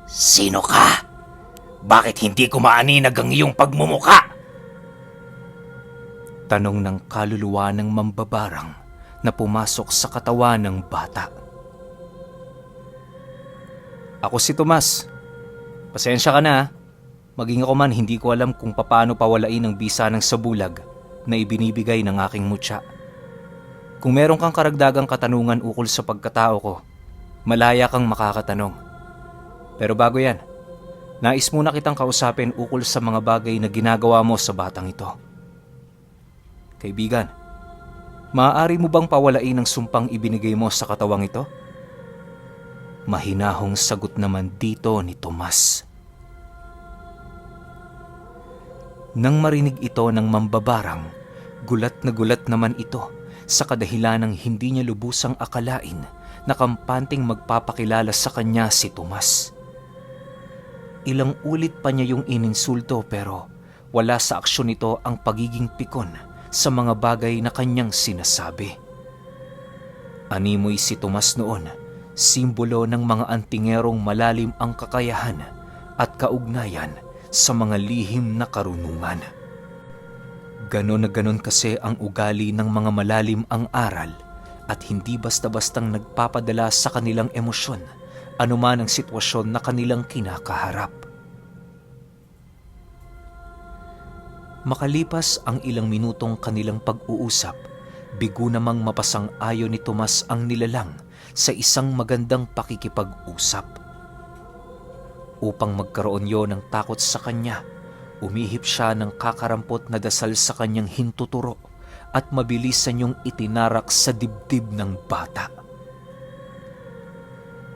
Sino ka? Bakit hindi ko maaninag ang iyong pagmumuka? Tanong ng kaluluwa ng mambabarang na pumasok sa katawan ng bata. Ako si Tomas. Pasensya ka na. Maging ako man, hindi ko alam kung paano pawalain ang bisa ng sabulag na ibinibigay ng aking mutya. Kung meron kang karagdagang katanungan ukol sa pagkatao ko, malaya kang makakatanong. Pero bago yan, nais muna kitang kausapin ukol sa mga bagay na ginagawa mo sa batang ito. Kaibigan, maaari mo bang pawalain ang sumpang ibinigay mo sa katawang ito? Mahinahong sagot naman dito ni Tomas. Nang marinig ito ng mambabarang, gulat na gulat naman ito sa kadahilanang hindi niya lubusang akalain na kampanteng magpapakilala sa kanya si Tomas. Ilang ulit pa niya yung ininsulto pero wala sa aksyon nito ang pagiging pikon sa mga bagay na kanyang sinasabi. Animoy si Tomas noon, simbolo ng mga antingerong malalim ang kakayahan at kaugnayan sa mga lihim na karunungan. Ganon na ganon kasi ang ugali ng mga malalim ang aral at hindi basta-bastang nagpapadala sa kanilang emosyon anuman ang sitwasyon na kanilang kinakaharap. Makalipas ang ilang minutong kanilang pag-uusap, bigo namang mapasang-ayon ni Tomas ang nilalang sa isang magandang pakikipag-usap. Upang magkaroon yon ng takot sa kanya, umihip siya ng kakarampot na dasal sa kanyang hintuturo at mabilisan niyong itinarak sa dibdib ng bata.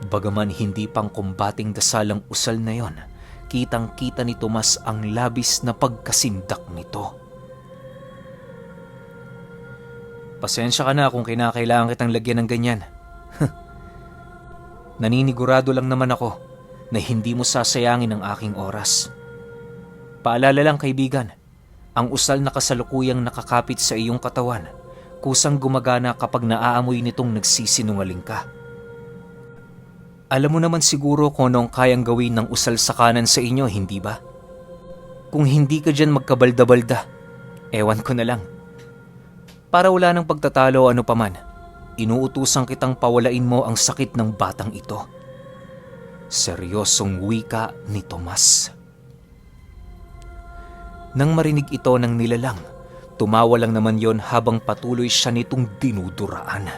Bagaman hindi pang kumbating dasal ang usal na yon, kitang-kita ni Tomas ang labis na pagkasindak nito. Pasensya ka na kung kinakailangan kitang lagyan ng ganyan. Naninigurado lang naman ako na hindi mo sasayangin ang aking oras. Paalala lang kaibigan, ang usal na kasalukuyang nakakapit sa iyong katawan, kusang gumagana kapag naaamoy nitong nagsisinungaling ka. Alam mo naman siguro kung anong kayang gawin ng usal sa kanan sa inyo, hindi ba? Kung hindi ka dyan magkabalda-balda, ewan ko na lang. Para wala ng pagtatalo ano paman, inuutusan kitang pawalain mo ang sakit ng batang ito. Seryosong wika ni Tomas. Nang marinig ito ng nilalang, tumawa lang naman yon habang patuloy siya nitong dinuduraan.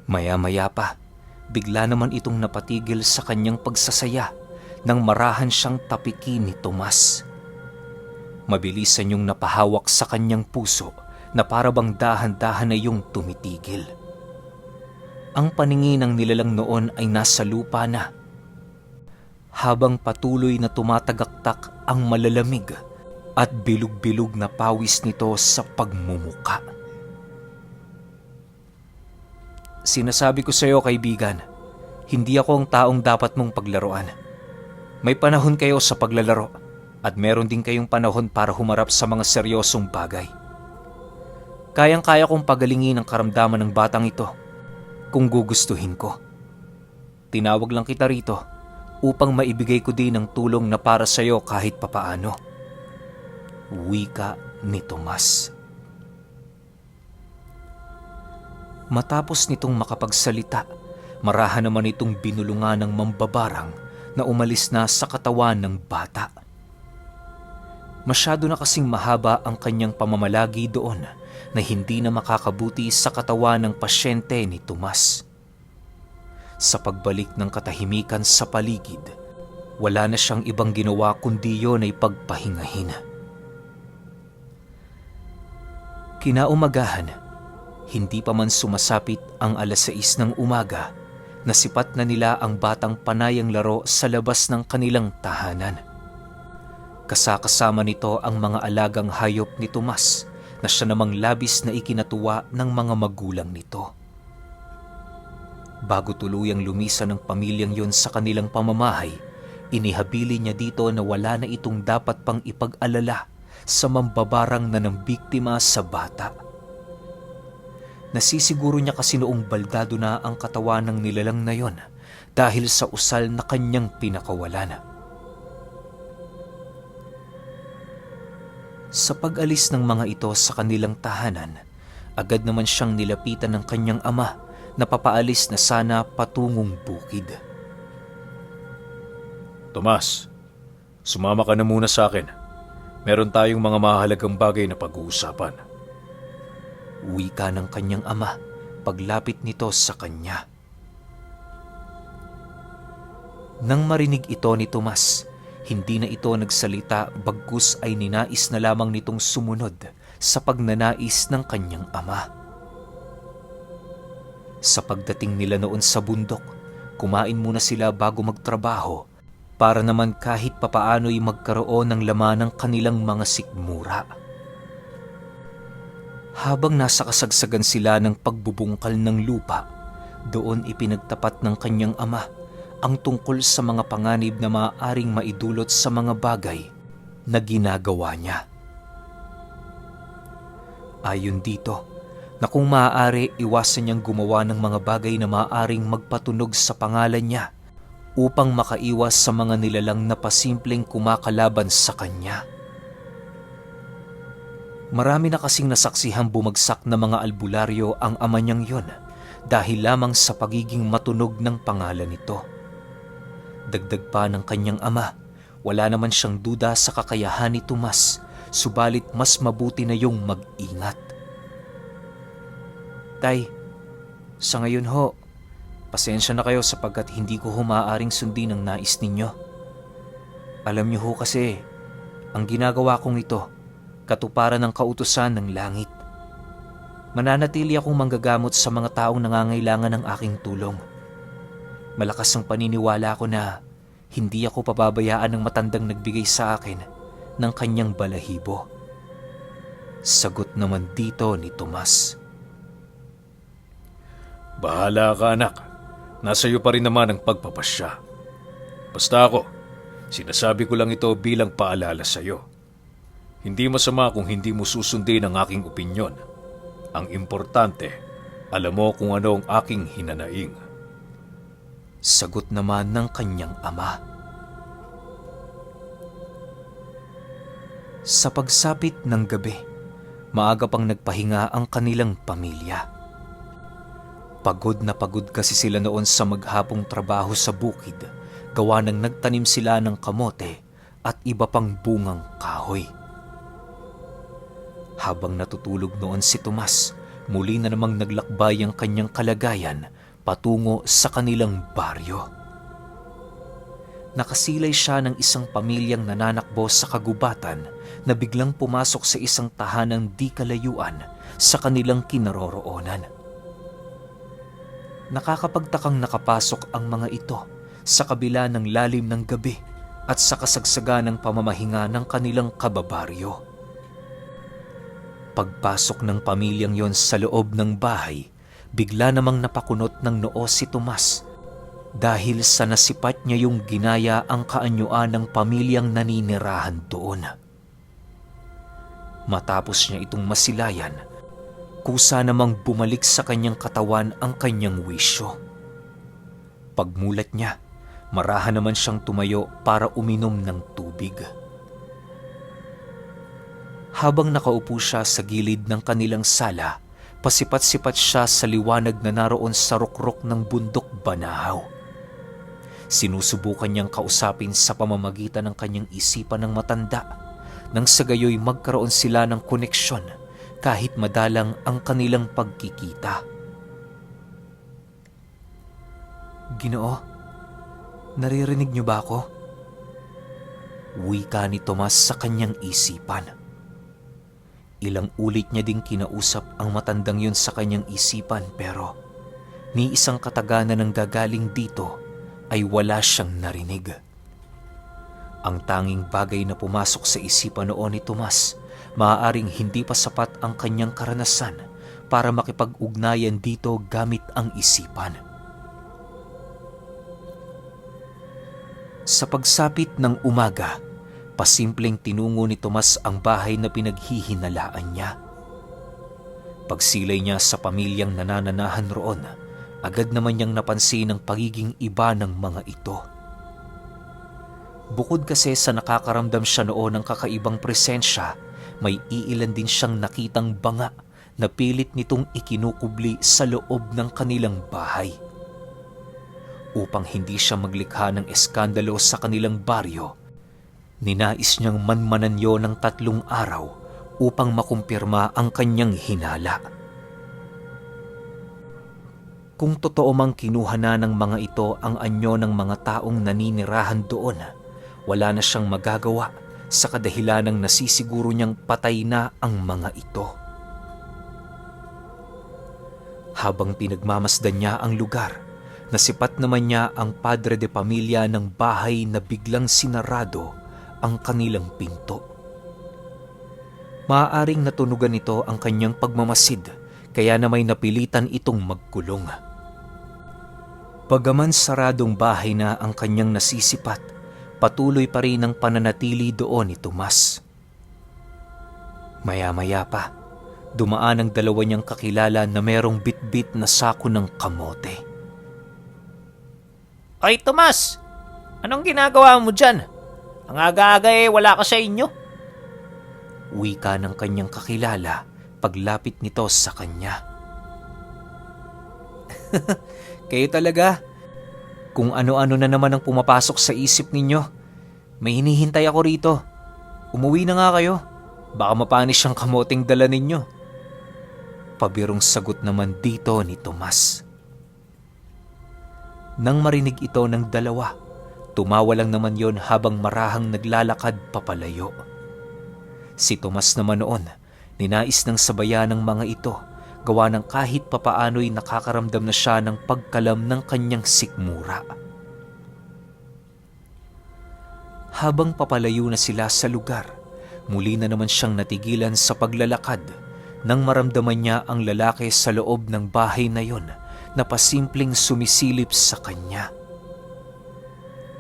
Maya-maya pa, bigla naman itong napatigil sa kanyang pagsasaya nang marahan siyang tapikin ni Tomas. Mabilisan yung napahawak sa kanyang puso na parabang dahan-dahan na yung tumitigil. Ang paningin ng nilalang noon ay nasa lupa na, habang patuloy na tumatagaktak ang malalamig at bilog-bilog na pawis nito sa pagmumuka. Sinasabi ko sa iyo kaibigan, hindi ako ang taong dapat mong paglaruan. May panahon kayo sa paglalaro at meron din kayong panahon para humarap sa mga seryosong bagay. Kayang-kaya kong pagalingin ang karamdaman ng batang ito kung gugustuhin ko. Tinawag lang kita rito upang maibigay ko din ang tulong na para sa iyo kahit papaano. Wika ni Tomas. Matapos nitong makapagsalita, marahan naman itong binulungan ng mambabarang na umalis na sa katawan ng bata. Masyado na kasing mahaba ang kanyang pamamalagi doon na hindi na makakabuti sa katawan ng pasyente ni Tomas. Sa pagbalik ng katahimikan sa paligid, wala na siyang ibang ginawa kundi yon ay pagpahingahin. Kinaumagahan, hindi pa man sumasapit ang 6:00 ng umaga, nasipat na nila ang batang panayang laro sa labas ng kanilang tahanan. Kasakasama nito ang mga alagang hayop ni Tomas na siya namang labis na ikinatuwa ng mga magulang nito. Bago tuluyang lumisan ng pamilyang yon sa kanilang pamamahay, inihabili niya dito na wala na itong dapat pang ipag-alala sa mambabarang na ng biktima sa bata. Nasisiguro niya kasi noong baldado na ang katawan ng nilalang na yon dahil sa usal na kanyang pinakawalan. Sa pag-alis ng mga ito sa kanilang tahanan, agad naman siyang nilapitan ng kanyang ama na papaalis na sana patungong bukid. Tomas, sumama ka na muna sa akin. Meron tayong mga mahalagang bagay na pag-uusapan. Wika ng kanyang ama paglapit nito sa kanya. Nang marinig ito ni Tomas, hindi na ito nagsalita bagkus ay ninais na lamang nitong sumunod sa pagnanais ng kanyang ama. Sa pagdating nila noon sa bundok, kumain muna sila bago magtrabaho para naman kahit papaano'y magkaroon ng laman ng kanilang mga sikmura. Habang nasa kasagsagan sila ng pagbubungkal ng lupa, doon ipinagtapat ng kanyang ama ang tungkol sa mga panganib na maaaring maidulot sa mga bagay na ginagawa niya. Ayon dito, na kung maaari iwasan niyang gumawa ng mga bagay na maaaring magpatunog sa pangalan niya upang makaiwas sa mga nilalang na pasimpleng kumakalaban sa kanya. Marami na kasing nasaksihang bumagsak na mga albularyo ang ama niyang yun dahil lamang sa pagiging matunog ng pangalan nito. Dagdag pa ng kanyang ama, wala naman siyang duda sa kakayahan ni Tomas, subalit mas mabuti na yung mag-ingat. Tay, sa ngayon ho, pasensya na kayo sapagkat hindi ko humaaring sundin ang nais ninyo. Alam niyo ho kasi, ang ginagawa kong ito, katuparan ng kautusan ng langit. Mananatili akong manggagamot sa mga taong nangangailangan ng aking tulong. Malakas ang paniniwala ko na hindi ako pababayaan ng matandang nagbigay sa akin ng kanyang balahibo. Sagot naman dito ni Tomas. Bahala ka anak, nasa iyo pa rin naman ang pagpapasya. Basta ako, sinasabi ko lang ito bilang paalala sa iyo. Hindi masama kung hindi mo susundin ang aking opinyon. Ang importante, alam mo kung ano ang aking hinanaing. Sagot naman ng kanyang ama. Sa pagsapit ng gabi, maaga pang nagpahinga ang kanilang pamilya. Pagod na pagod kasi sila noon sa maghapong trabaho sa bukid, gawa ng nagtanim sila ng kamote at iba pang bungang kahoy. Habang natutulog noon si Tomas, muli na namang naglakbay ang kanyang kalagayan patungo sa kanilang baryo. Nakasilay siya ng isang pamilyang nananakbo sa kagubatan na biglang pumasok sa isang tahanang di kalayuan sa kanilang kinaroroonan. Nakakapagtakang nakapasok ang mga ito sa kabila ng lalim ng gabi at sa kasagsagan ng pamamahinga ng kanilang kababaryo. Pagpasok ng pamilyang yon sa loob ng bahay, bigla namang napakunot ng noo si Tomas dahil sa nasipat niya yung ginaya ang kaanyuan ng pamilyang naninirahan doon. Matapos niya itong masilayan, kusa namang bumalik sa kanyang katawan ang kanyang wisyo. Pagmulat niya, marahan naman siyang tumayo para uminom ng tubig. Habang nakaupo siya sa gilid ng kanilang sala, pasipat-sipat siya sa liwanag na naroon sa rukrok ng bundok Banahaw. Sinusubukan niyang kausapin sa pamamagitan ng kanyang isipan ng matanda, nang sa gayoy magkaroon sila ng koneksyon kahit madalang ang kanilang pagkikita. Ginoo, naririnig niyo ba ako? Wika ni Tomas sa kanyang isipan. Ilang ulit niya ding kinausap ang matandang yun sa kanyang isipan pero ni isang kataganan ng gagaling dito ay wala siyang narinig. Ang tanging bagay na pumasok sa isipan noon ni Tomas, maaaring hindi pa sapat ang kanyang karanasan para makipag-ugnayan dito gamit ang isipan. Sa pagsapit ng umaga, pasimpleng tinungo ni Tomas ang bahay na pinaghihinalaan niya. Pagsilay niya sa pamilyang nanananahan roon, Agad naman niyang napansin ang pagiging iba ng mga ito. Bukod kasi sa nakakaramdam siya noon ng kakaibang presensya, may iilan din siyang nakitang banga na pilit nitong ikinukubli sa loob ng kanilang bahay. Upang hindi siya maglikha ng eskandalo sa kanilang baryo, ninais niyang manmanan yon ng 3 araw upang makumpirma ang kanyang hinala. Kung totoo mang kinuha na ng mga ito ang anyo ng mga taong naninirahan doon, wala na siyang magagawa sa kadahilanang nasisiguro niyang patay na ang mga ito. Habang pinagmamasdan niya ang lugar, nasipat naman niya ang padre de pamilya ng bahay na biglang sinarado ang kanilang pinto. Maaaring natunugan nito ang kanyang pagmamasid, kaya na may napilitan itong magkulong. Bagaman saradong bahay na ang kanyang nasisipat, patuloy pa rin ang pananatili doon ni Tomas. Maya-maya pa, dumaan ang 2 niyang kakilala na merong bitbit na sako ng kamote. Ay, Tomas! Anong ginagawa mo dyan? Ang aga-aga wala ka sa inyo. Wika ng kanyang kakilala paglapit nito sa kanya. Kayo talaga? Kung ano-ano na naman ang pumapasok sa isip ninyo. May hinihintay ako rito. Umuwi na nga kayo. Baka mapanis ang kamoteng dala ninyo. Pabirong sagot naman dito ni Tomas. Nang marinig ito ng 2, tumawa lang naman yon habang marahang naglalakad papalayo. Si Tomas naman noon, ninais ng sabayan ng mga ito, gawa ng kahit papaano'y nakakaramdam na siya ng pagkalam ng kanyang sikmura. Habang papalayo na sila sa lugar, muli na naman siyang natigilan sa paglalakad nang maramdaman niya ang lalaki sa loob ng bahay na yon na pasimpleng sumisilip sa kanya.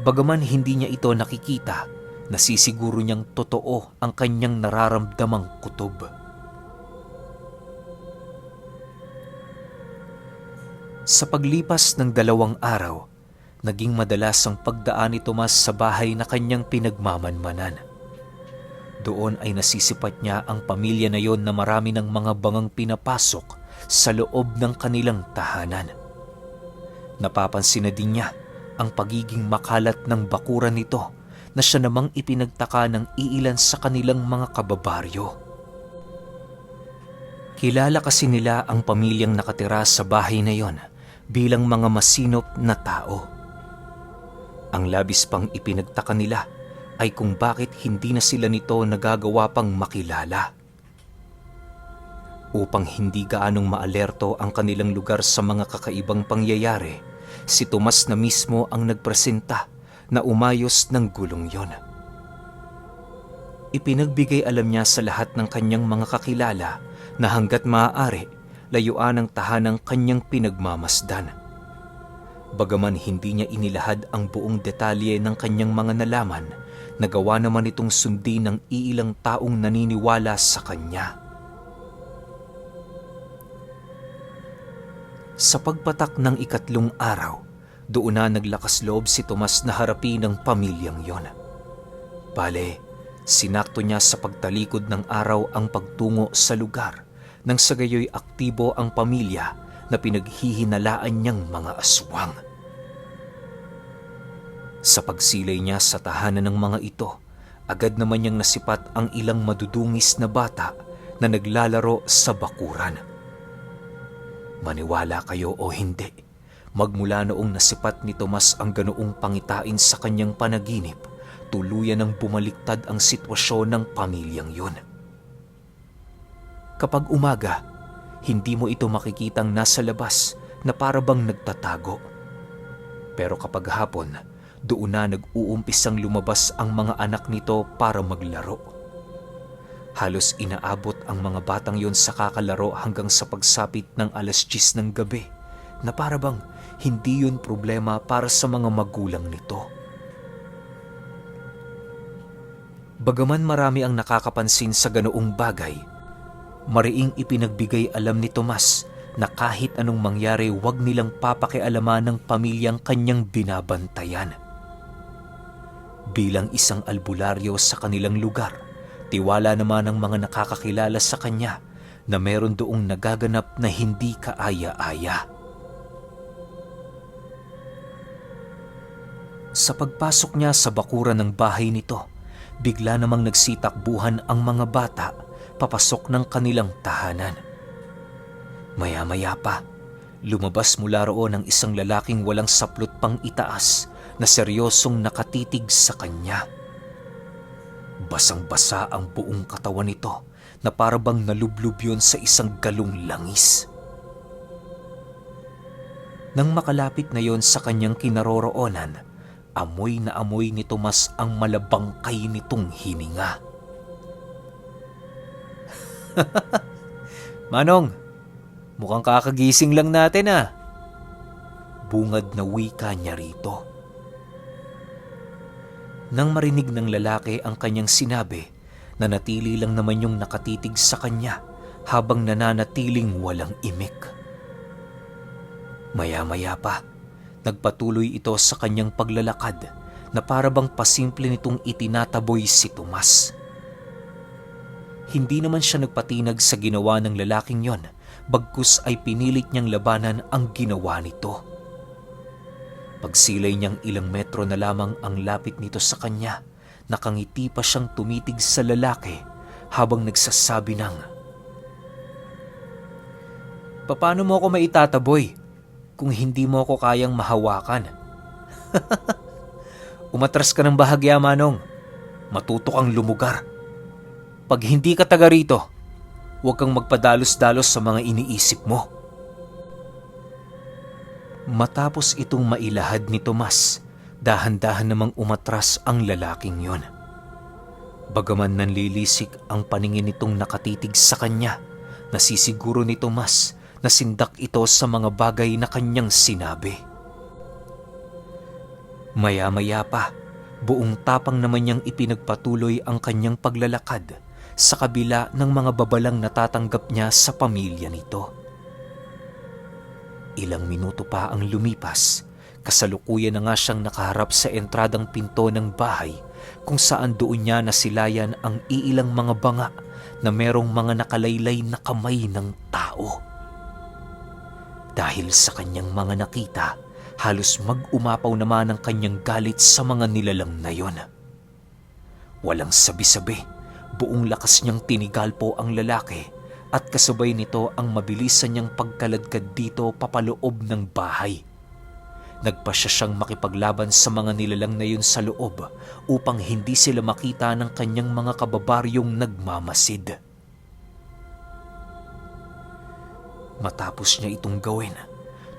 Bagaman hindi niya ito nakikita, nasisiguro niyang totoo ang kanyang nararamdamang kutob. Sa paglipas ng 2 araw, naging madalas ang pagdaan ni Tomas sa bahay na kanyang pinagmamanmanan. Doon ay nasisipat niya ang pamilya na yon na marami ng mga bangang pinapasok sa loob ng kanilang tahanan. Napapansin na din niya ang pagiging makalat ng bakuran nito na siya namang ipinagtaka ng iilan sa kanilang mga kababaryo. Kilala kasi nila ang pamilyang nakatira sa bahay na yon bilang mga masinop na tao. Ang labis pang ipinagtaka nila ay kung bakit hindi na sila nito nagagawa pang makilala. Upang hindi gaanong maalerto ang kanilang lugar sa mga kakaibang pangyayari, si Tomas na mismo ang nagpresenta na umayos ng gulong yon. Ipinagbigay alam niya sa lahat ng kanyang mga kakilala na hanggat maaari, layuan ang tahanang kanyang pinagmamasdan. Bagaman hindi niya inilahad ang buong detalye ng kanyang mga nalaman, nagawa naman itong sundin ng iilang taong naniniwala sa kanya. Sa pagpatak ng 3 araw, doon na naglakas loob si Tomas na harapin ang pamilyang yon. Bale, sinakto niya sa pagtalikod ng araw ang pagtungo sa lugar nang sa gayoy aktibo ang pamilya na pinaghihinalaan niyang mga aswang. Sa pagsilay niya sa tahanan ng mga ito, agad naman niyang nasipat ang ilang madudungis na bata na naglalaro sa bakuran. Maniwala kayo o hindi, magmula noong nasipat ni Tomas ang ganoong pangitain sa kanyang panaginip, tuluyan ng bumaliktad ang sitwasyon ng pamilyang yun. Kapag umaga, hindi mo ito makikitang nasa labas na para bang nagtatago. Pero kapag hapon, doon na nag-uumpisang lumabas ang mga anak nito para maglaro. Halos inaabot ang mga batang yon sa kakalaro hanggang sa pagsapit ng 10:00 ng gabi na para bang hindi yun problema para sa mga magulang nito. Bagaman marami ang nakakapansin sa ganoong bagay, mariing ipinagbigay alam ni Tomas na kahit anong mangyari wag nilang papakialaman ng pamilyang kanyang binabantayan. Bilang isang albularyo sa kanilang lugar, tiwala naman ng mga nakakakilala sa kanya na meron doong nagaganap na hindi kaaya-aya. Sa pagpasok niya sa bakuran ng bahay nito, bigla namang nagsitakbuhan ang mga bata papasok ng kanilang tahanan. Maya-maya pa, lumabas mula roon ang isang lalaking walang saplot pang itaas na seryosong nakatitig sa kanya. Basang-basa ang buong katawan nito na parabang nalublub yun sa isang galong langis. Nang makalapit na yon sa kanyang kinaroroonan, amoy na amoy ni Tomas ang malabangkay nitong hininga. Manong, mukhang kakagising lang natin ah. Bungad na wika niya rito. Nang marinig ng lalaki ang kanyang sinabi, nanatili lang naman yung nakatitig sa kanya habang nananatiling walang imik. Maya-maya pa, nagpatuloy ito sa kanyang paglalakad na parabang pasimple nitong itinataboy si Tomas. Hindi naman siya nagpatinag sa ginawa ng lalaking yon, bagkus ay pinilit niyang labanan ang ginawa nito. Pagsilay niyang ilang metro na lamang ang lapit nito sa kanya, nakangiti pa siyang tumitig sa lalaki habang nagsasabi ng, Paano mo ako maitataboy kung hindi mo ako kayang mahawakan? Umatras ka ng bahagya, Manong. Matuto kang lumugar. Pag hindi ka taga rito, huwag kang magpadalos-dalos sa mga iniisip mo. Matapos itong mailahad ni Tomas, dahan-dahan namang umatras ang lalaking yon. Bagaman nanlilisik ang paningin nitong nakatitig sa kanya, nasisiguro ni Tomas na sindak ito sa mga bagay na kanyang sinabi. Maya-maya pa, buong tapang naman niyang ipinagpatuloy ang kanyang paglalakad sa kabila ng mga babalang natatanggap niya sa pamilya nito. Ilang minuto pa ang lumipas, kasalukuyan na nga siyang nakaharap sa entradang pinto ng bahay kung saan doon niya nasilayan ang iilang mga banga na merong mga nakalaylay na kamay ng tao. Dahil sa kanyang mga nakita, halos mag-umapaw naman ang kanyang galit sa mga nilalang na yon. Walang sabi-sabi, buong lakas niyang tinigalpo ang lalaki at kasabay nito ang mabilisan niyang pagkaladkad dito papaloob ng bahay. Nagpasya siyang makipaglaban sa mga nilalang na yun sa loob upang hindi sila makita ng kanyang mga kababaryong nagmamasid. Matapos niya itong gawin,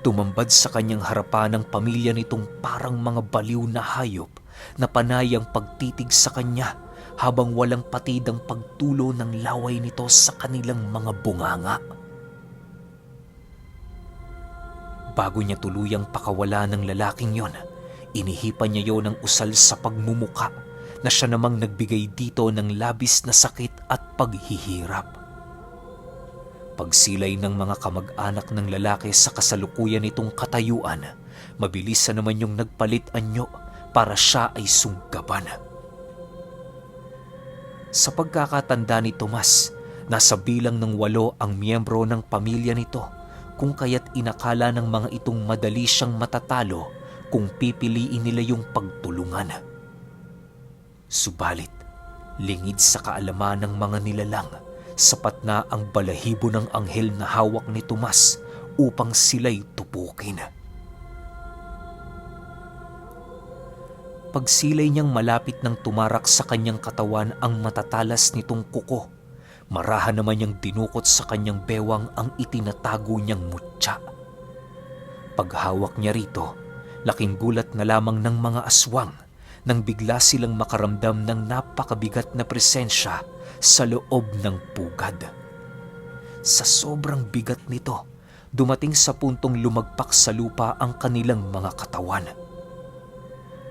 tumambad sa kanyang harapan ang pamilya nitong parang mga baliw na hayop na panayang pagtitig sa kanya habang walang patidang pagtulo ng laway nito sa kanilang mga bunganga. Bago niya tuluyang pakawala ng lalaking yon, inihipan niya yon ng usal sa pagmumuka na siya namang nagbigay dito ng labis na sakit at paghihirap. Pagsilay ng mga kamag-anak ng lalaki sa kasalukuyan nitong katayuan, mabilis na naman yung nagpalit anyo para siya ay sunggaban. Sa pagkakatanda ni Tomas, nasa bilang ng 8 ang miyembro ng pamilya nito, kung kaya't inakala ng mga itong madali siyang matatalo kung pipiliin nila yung pagtulungan. Subalit, lingid sa kaalaman ng mga nilalang, sapat na ang balahibo ng anghel na hawak ni Tomas upang sila'y tupukin. Pagsilay niyang malapit ng tumarak sa kanyang katawan ang matatalas nitong kuko, marahan naman niyang dinukot sa kanyang bewang ang itinatago niyang mutya. Paghawak niya rito, laking gulat na lamang ng mga aswang nang bigla silang makaramdam ng napakabigat na presensya sa loob ng pugad. Sa sobrang bigat nito, dumating sa puntong lumagpak sa lupa ang kanilang mga katawan.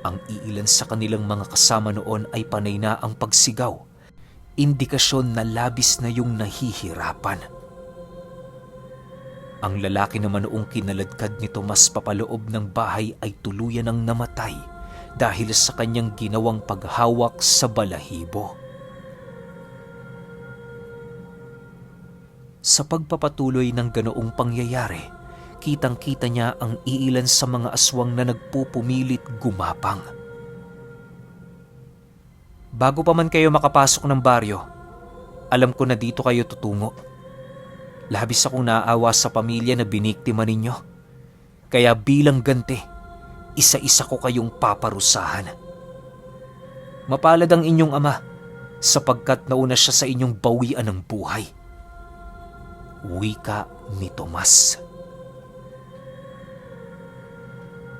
Ang iilan sa kanilang mga kasama noon ay panay na ang pagsigaw, indikasyon na labis na yung nahihirapan. Ang lalaki naman noong kinaladkad ni Tomas papaloob ng bahay ay tuluyan ng namatay dahil sa kanyang ginawang paghawak sa balahibo. Sa pagpapatuloy ng ganoong pangyayari, kitang-kita niya ang iilan sa mga aswang na nagpupumilit gumapang. Bago pa man kayo makapasok ng baryo, alam ko na dito kayo tutungo. Labis akong naaawa sa pamilya na biniktima ninyo. Kaya bilang ganti, isa-isa ko kayong paparusahan. Mapalad ang inyong ama sapagkat nauna siya sa inyong bawian ng buhay. Wika ni Tomas.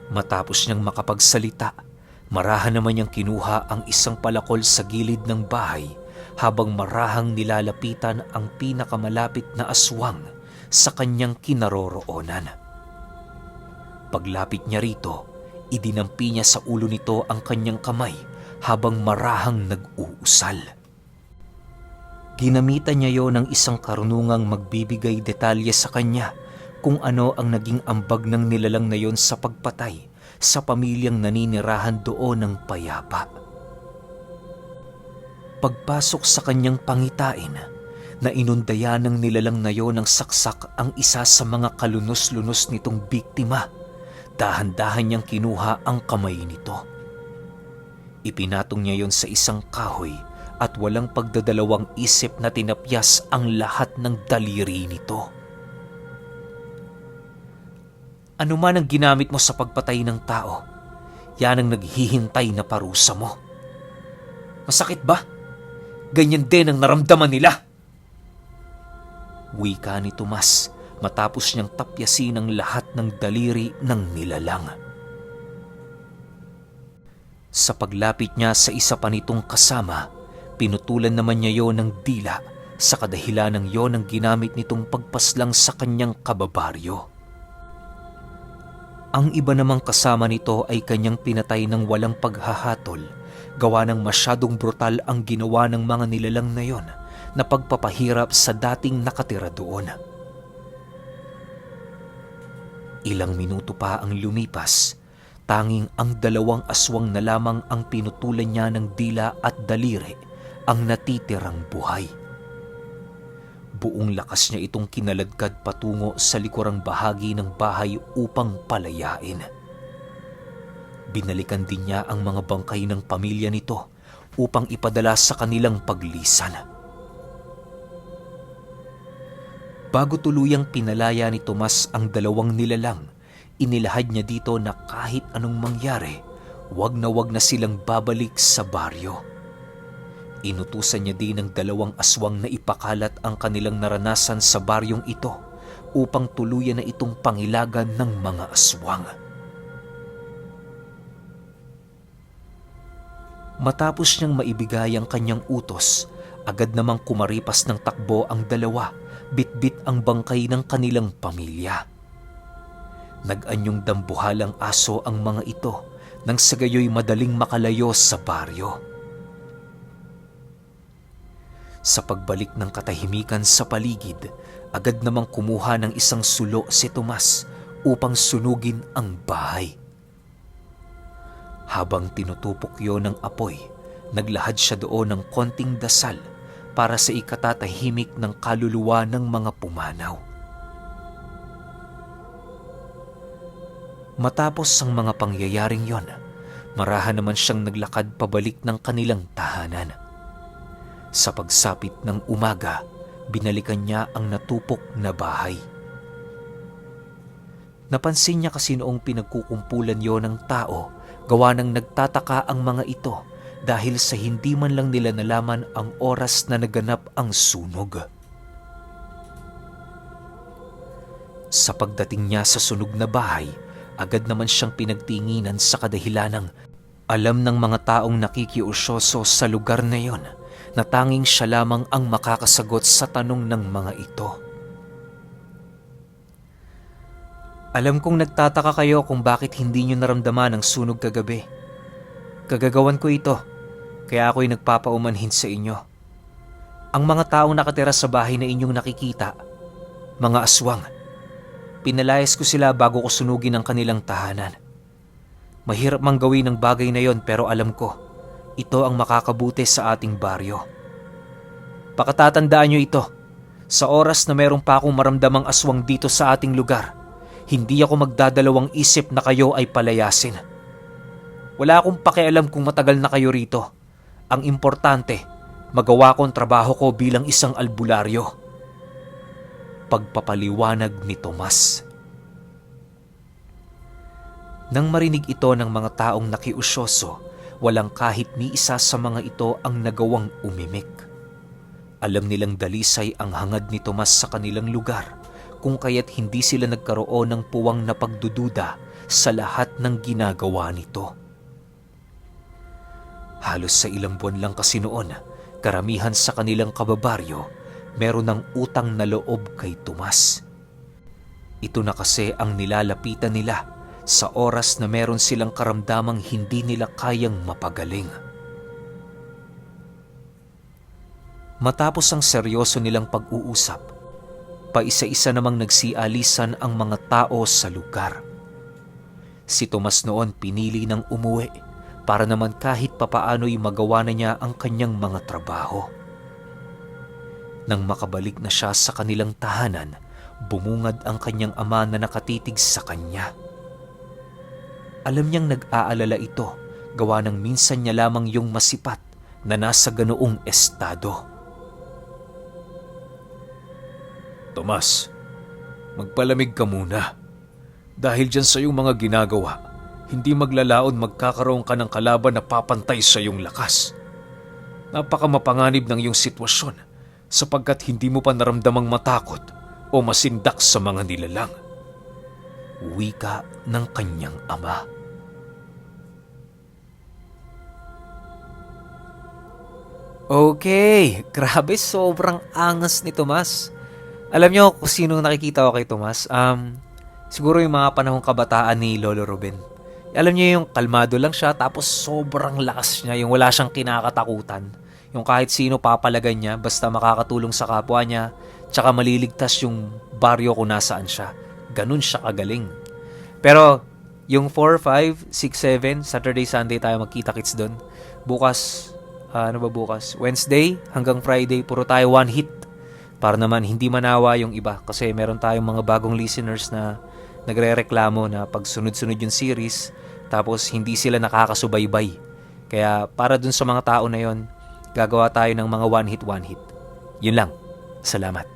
Matapos niyang makapagsalita, marahan naman niyang kinuha ang isang palakol sa gilid ng bahay habang marahang nilalapitan ang pinakamalapit na aswang sa kanyang kinaroroonan. Paglapit niya rito, idinampi niya sa ulo nito ang kanyang kamay habang marahang nag-uusal. Ginamitan niya yon ng isang karunungang magbibigay detalye sa kanya kung ano ang naging ambag ng nilalang na yon sa pagpatay sa pamilyang naninirahan doon ng payapa. Pagpasok sa kanyang pangitain, na inundayan ng nilalang na yon ng saksak ang isa sa mga kalunos-lunos nitong biktima, dahan-dahan niyang kinuha ang kamay nito. Ipinatong niya yon sa isang kahoy at walang pagdadalawang isip na tinapyas ang lahat ng daliri nito. Ano man ang ginamit mo sa pagpatay ng tao, yan ang naghihintay na parusa mo. Masakit ba? Ganyan din ang naramdaman nila. Wika ni Tomas matapos niyang tapyasin ang lahat ng daliri ng nilalang. Sa paglapit niya sa isa pa nitong kasama, pinutulan naman niya yon ng dila sa kadahilan ng yon ang ginamit nitong pagpaslang sa kanyang kababaryo. Ang iba namang kasama nito ay kanyang pinatay ng walang paghahatol, gawa ng masyadong brutal ang ginawa ng mga nilalang na yon na pagpapahirap sa dating nakatira doon. Ilang minuto pa ang lumipas, tanging ang dalawang aswang na lamang ang pinutulan niya ng dila at daliri ang natitirang buhay. Buong lakas niya itong kinaladkad patungo sa likurang bahagi ng bahay upang palayain. Binalikan din niya ang mga bangkay ng pamilya nito upang ipadala sa kanilang paglisan. Bago tuluyang pinalaya ni Tomas ang dalawang nilalang, inilahad niya dito na kahit anong mangyari, wag na silang babalik sa baryo. Inutusan niya din ang dalawang aswang na ipakalat ang kanilang naranasan sa baryong ito upang tuluyan na itong pangilagan ng mga aswang. Matapos niyang maibigay ang kanyang utos, agad namang kumaripas ng takbo ang dalawa, bitbit ang bangkay ng kanilang pamilya. Nag-anyong dambuhalang aso ang mga ito nang sa gayoy madaling makalayo sa baryo. Sa pagbalik ng katahimikan sa paligid, agad namang kumuha ng isang sulo si Tomas upang sunugin ang bahay. Habang tinutupok yon ng apoy, naglahad siya doon ng konting dasal para sa ikatatahimik ng kaluluwa ng mga pumanaw. Matapos ang mga pangyayaring yon, marahan naman siyang naglakad pabalik ng kanilang tahanan. Sa pagsapit ng umaga, binalikan niya ang natupok na bahay. Napansin niya kasi noong pinagkukumpulan yon ng tao, gawa ng nagtataka ang mga ito dahil sa hindi man lang nila nalaman ang oras na naganap ang sunog. Sa pagdating niya sa sunog na bahay, agad naman siyang pinagtinginan sa kadahilanang alam ng mga taong nakikiusyoso sa lugar na yon na tanging siya lamang ang makakasagot sa tanong ng mga ito. Alam kong nagtataka kayo kung bakit hindi nyo naramdaman ang sunog kagabi. Kagagawan ko ito, kaya ako'y nagpapaumanhin sa inyo. Ang mga taong nakatira sa bahay na inyong nakikita, mga aswang, Pinalayas ko sila bago ko sunugin ang kanilang tahanan. Mahirap mang gawin ang bagay na yon pero alam ko, ito ang makakabuti sa ating baryo. Pakatatandaan nyo ito, sa oras na meron pa akong maramdamang aswang dito sa ating lugar, hindi ako magdadalawang isip na kayo ay palayasin. Wala akong pakialam kung matagal na kayo rito. Ang importante, magawa ko ang trabaho ko bilang isang albularyo. Pagpapaliwanag ni Tomas. Nang marinig ito ng mga taong nakiusyoso, walang kahit ni isa sa mga ito ang nagawang umimik. Alam nilang dalisay ang hangad ni Tomas sa kanilang lugar, kung kaya't hindi sila nagkaroon ng puwang na pagdududa sa lahat ng ginagawa nito. Halos sa ilang buwan lang kasi noon, karamihan sa kanilang kababaryo, meron ng utang na loob kay Tomas. Ito na kasi ang nilalapitan nila sa oras na meron silang karamdamang hindi nila kayang mapagaling. Matapos ang seryoso nilang pag-uusap, paisa-isa namang nagsialisan ang mga tao sa lugar. Si Tomas noon pinili ng umuwi para naman kahit papaano'y magawa na niya ang kanyang mga trabaho. Nang makabalik na siya sa kanilang tahanan, bumungad ang kanyang ama na nakatitig sa kanya. Alam niyang nag-aalala ito, gawa ng minsan niya lamang yung masipat na nasa ganoong estado. Tomas, magpalamig ka muna. Dahil dyan sa iyong mga ginagawa, hindi maglalaon magkakaroon ka ng kalaban na papantay sa iyong lakas. Napakamapanganib ng iyong sitwasyon sapagkat hindi mo pa naramdamang matakot o masindak sa mga nilalang. Wika ng kanyang ama. Okay, grabe sobrang angas ni Tomas. Alam niyo kung sino nakikita ko kay Tomas? Siguro yung mga panahong kabataan ni Lolo Ruben. Alam niyo yung kalmado lang siya tapos sobrang lakas niya, yung wala siyang kinakatakutan. Yung kahit sino papalagan niya basta makakatulong sa kapwa niya, tsaka maliligtas yung baryo kung nasaan siya. Ganun siya kagaling. Pero yung 4, 5, 6, 7, Saturday, Sunday tayo magkita-kits doon. Bukas, bukas? Wednesday hanggang Friday, puro tayo one hit. Para naman hindi manawa yung iba kasi meron tayong mga bagong listeners na nagre-reklamo na pag sunod-sunod yung series tapos hindi sila nakakasubaybay. Kaya para dun sa mga tao na yon, gagawa tayo ng mga one hit. Yun lang. Salamat.